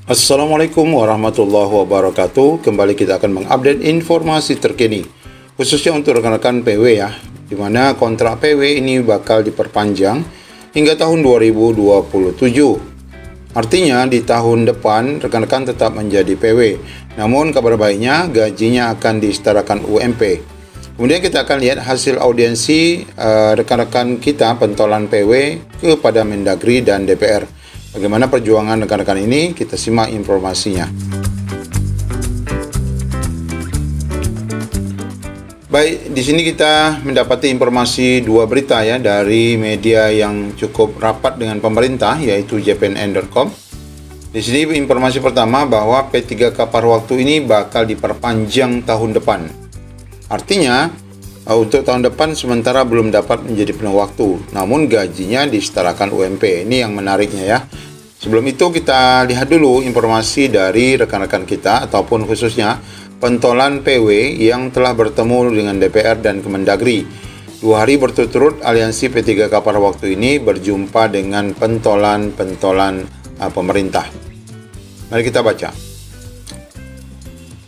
Assalamualaikum warahmatullahi wabarakatuh. Kembali kita akan mengupdate informasi terkini, khususnya untuk rekan-rekan PW ya, di mana kontrak PW ini bakal diperpanjang hingga tahun 2027. Artinya di tahun depan rekan-rekan tetap menjadi PW, namun kabar baiknya gajinya akan disetarakan UMP. Kemudian kita akan lihat hasil audiensi rekan-rekan kita pentolan PW kepada Mendagri dan DPR. Bagaimana perjuangan rekan-rekan ini? Kita simak informasinya. Baik, di sini kita mendapati informasi dua berita ya dari media yang cukup rapat dengan pemerintah, yaitu jpnn.com. Di sini informasi pertama bahwa P3K paruh waktu ini bakal diperpanjang tahun depan. Artinya untuk tahun depan sementara belum dapat menjadi penuh waktu, namun gajinya disetarakan UMP. Ini yang menariknya ya. Sebelum itu kita lihat dulu informasi dari rekan-rekan kita ataupun khususnya pentolan PW yang telah bertemu dengan DPR dan Kemendagri. 2 hari berturut-turut aliansi P3K paruh waktu ini berjumpa dengan pentolan pemerintah. Mari kita baca.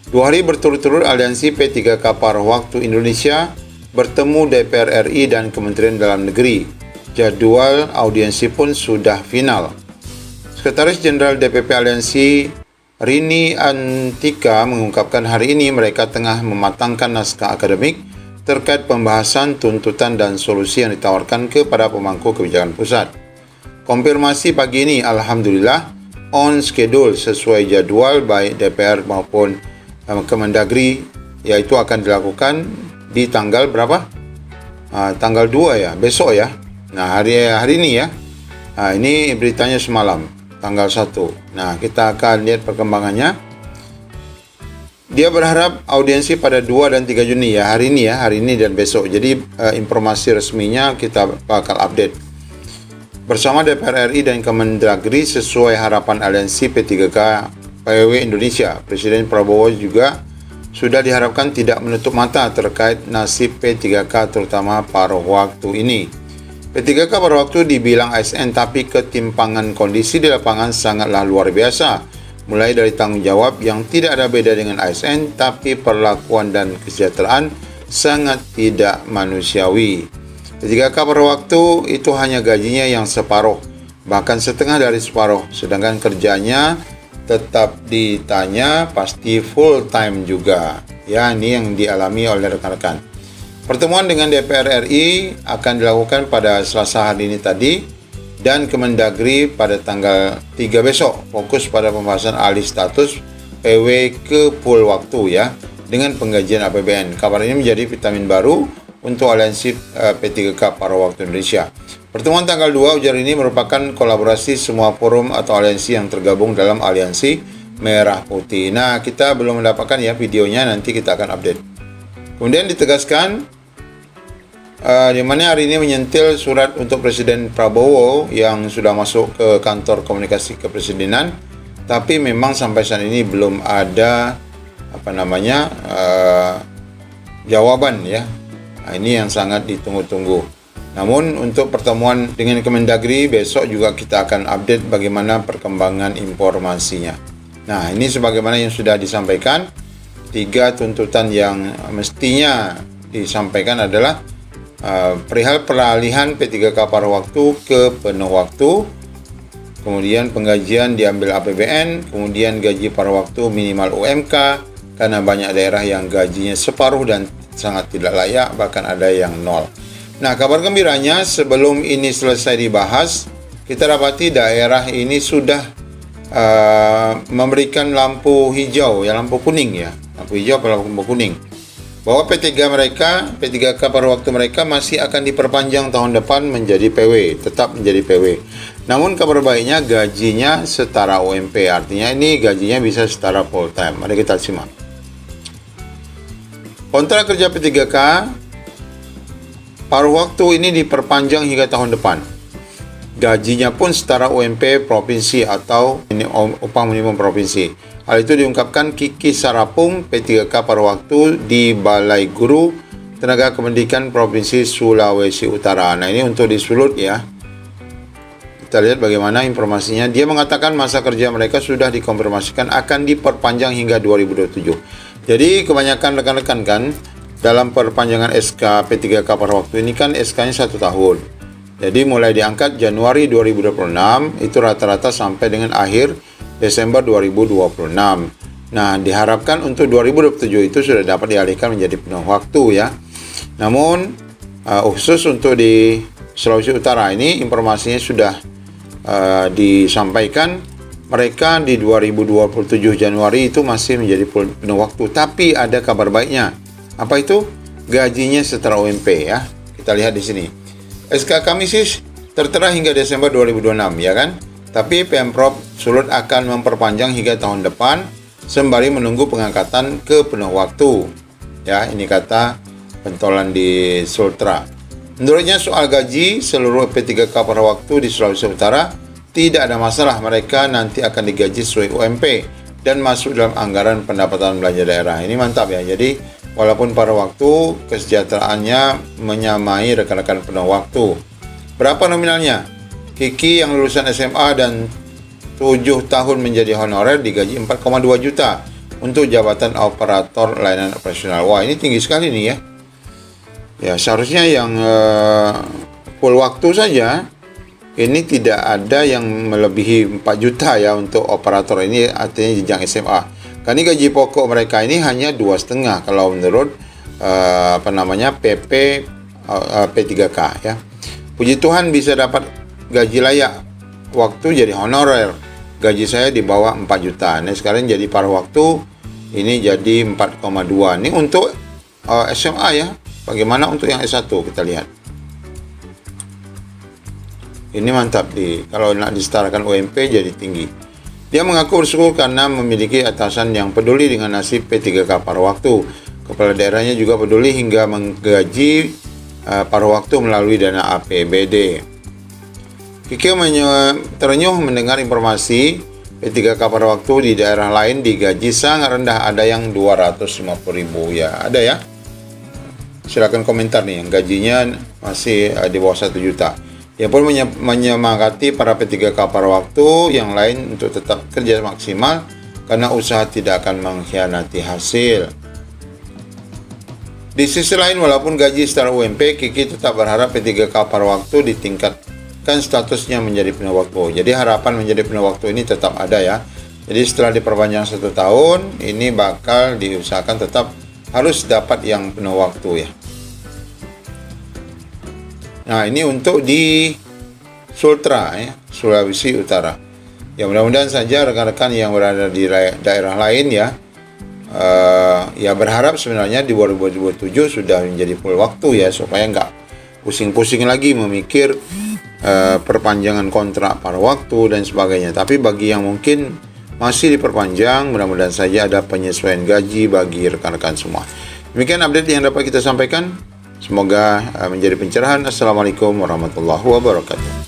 2 hari berturut-turut aliansi P3K paruh waktu Indonesia bertemu DPR RI dan Kementerian Dalam Negeri. Jadwal audiensi pun sudah final. Sekretaris Jenderal DPP Aliansi Rini Antika mengungkapkan hari ini mereka tengah mematangkan naskah akademik terkait pembahasan tuntutan dan solusi yang ditawarkan kepada pemangku kebijakan pusat. Konfirmasi pagi ini alhamdulillah on schedule sesuai jadwal baik DPR maupun Kemendagri, yaitu akan dilakukan di tanggal berapa? Tanggal 2 ya, besok ya. Nah, hari ini ya. Ini beritanya semalam, tanggal 1. Nah, kita akan lihat perkembangannya. Dia berharap audiensi pada 2 dan 3 Juni ya, hari ini dan besok. Jadi informasi resminya kita bakal update. Bersama DPR RI dan Kemendagri sesuai harapan aliansi P3K PW Indonesia, Presiden Prabowo juga sudah diharapkan tidak menutup mata terkait nasib P3K terutama paruh waktu ini. P3K paruh waktu dibilang ASN, tapi ketimpangan kondisi di lapangan sangatlah luar biasa. Mulai dari tanggung jawab yang tidak ada beda dengan ASN, tapi perlakuan dan kesejahteraan sangat tidak manusiawi. P3K paruh waktu itu hanya gajinya yang separuh, bahkan setengah dari separuh, sedangkan kerjanya tetap ditanya pasti full time juga. Ya, ini yang dialami oleh rekan-rekan. Pertemuan dengan DPR RI akan dilakukan pada Selasa hari ini tadi dan Kemendagri pada tanggal 3 besok, fokus pada pembahasan alih status PW ke full waktu ya dengan penggajian APBN. Kabar ini menjadi vitamin baru untuk aliansi P3K paruh waktu Indonesia. Pertemuan tanggal 2 ujar ini merupakan kolaborasi semua forum atau aliansi yang tergabung dalam aliansi Merah Putih. Nah, kita belum mendapatkan ya videonya, nanti kita akan update. Kemudian ditegaskan di mana hari ini menyentil surat untuk Presiden Prabowo yang sudah masuk ke kantor komunikasi kepresidenan, tapi memang sampai saat ini belum ada jawaban ya. Nah, ini yang sangat ditunggu-tunggu. Namun untuk pertemuan dengan Kemendagri besok juga kita akan update bagaimana perkembangan informasinya. Nah, ini sebagaimana yang sudah disampaikan, 3 tuntutan yang mestinya disampaikan adalah perihal peralihan P3K paruh waktu ke penuh waktu, kemudian penggajian diambil APBN, kemudian gaji paruh waktu minimal UMK, karena banyak daerah yang gajinya separuh dan sangat tidak layak, bahkan ada yang nol. Nah, kabar gembiranya sebelum ini selesai dibahas, kita dapati daerah ini sudah memberikan lampu hijau, ya lampu kuning ya, lampu hijau atau lampu kuning, bahwa P3K paruh waktu mereka masih akan diperpanjang tahun depan menjadi PW, tetap menjadi PW. Namun kabar baiknya gajinya setara UMP, artinya ini gajinya bisa setara full time. Mari kita simak. Kontrak kerja P3K paruh waktu ini diperpanjang hingga tahun depan. Gajinya pun setara UMP provinsi atau upah minimum provinsi. Hal itu diungkapkan Kiki Sarapung, P3K paruh waktu di Balai Guru Tenaga Kependidikan Provinsi Sulawesi Utara. Nah, ini untuk disulut ya. Kita Kita lihat bagaimana informasinya. Dia mengatakan masa kerja mereka sudah dikonfirmasikan akan diperpanjang hingga 2027. Jadi kebanyakan rekan-rekan kan dalam perpanjangan SK P3K paruh waktu ini kan SK-nya 1 tahun. Jadi mulai diangkat Januari 2026 itu rata-rata sampai dengan akhir Desember 2026. Nah, diharapkan untuk 2027 itu sudah dapat dialihkan menjadi penuh waktu ya. Namun khusus untuk di Sulawesi Utara ini informasinya sudah disampaikan mereka di 2027 Januari itu masih menjadi penuh waktu. Tapi ada kabar baiknya. Apa itu? Gajinya setara UMP ya. Kita lihat di sini. SK kami sih tertera hingga Desember 2026 ya kan. Tapi Pemprov Sulut akan memperpanjang hingga tahun depan sembari menunggu pengangkatan ke penuh waktu. Ya, ini kata pentolan di Sultra. Menurutnya soal gaji seluruh P3K paruh waktu di Sulawesi Utara tidak ada masalah, mereka nanti akan digaji sesuai UMP dan masuk dalam anggaran pendapatan belanja daerah. Ini mantap ya. Jadi walaupun paruh waktu kesejahteraannya menyamai rekan-rekan penuh waktu. Berapa nominalnya? Kiki yang lulusan SMA dan 7 tahun menjadi honorer digaji 4,2 juta untuk jabatan operator layanan operasional. Wah, ini tinggi sekali nih ya. Ya, seharusnya yang full waktu saja ini tidak ada yang melebihi 4 juta ya untuk operator ini, artinya jenjang SMA. Karena gaji pokok mereka ini hanya 2,5 kalau menurut PP P3K ya. Puji Tuhan bisa dapat gaji layak waktu jadi honorer. Gaji saya di bawah 4 juta. Nah, sekarang jadi paruh waktu ini jadi 4,2. Ini untuk SMA ya. Bagaimana untuk yang S1 kita lihat. Ini mantap kalau nak disetarakan UMP jadi tinggi. Dia mengaku bersyukur karena memiliki atasan yang peduli dengan nasib P3K paruh waktu. Kepala daerahnya juga peduli hingga menggaji paruh waktu melalui dana APBD. Kiki terenyuh mendengar informasi P3K paruh waktu di daerah lain digaji sangat rendah, ada yang 250.000 ya, ada ya. Silakan komentar nih yang gajinya masih di bawah 1 juta. Dia pun menyemangati para P3K paruh waktu yang lain untuk tetap kerja maksimal karena usaha tidak akan mengkhianati hasil. Di sisi lain, walaupun gaji setara UMP, Kiki tetap berharap P3K paruh waktu ditingkatkan statusnya menjadi penuh waktu. Jadi harapan menjadi penuh waktu ini tetap ada ya. Jadi setelah diperpanjang 1 tahun, ini bakal diusahakan tetap harus dapat yang penuh waktu ya. Nah, ini untuk di Sultra ya, Sulawesi Utara. Ya, mudah-mudahan saja rekan-rekan yang berada di daerah lain ya, ya berharap sebenarnya di 2027 sudah menjadi full waktu ya, supaya nggak pusing-pusing lagi memikir perpanjangan kontrak paruh waktu dan sebagainya. Tapi bagi yang mungkin masih diperpanjang, mudah-mudahan saja ada penyesuaian gaji bagi rekan-rekan semua. Demikian update yang dapat kita sampaikan. Semoga menjadi pencerahan. Assalamualaikum warahmatullahi wabarakatuh.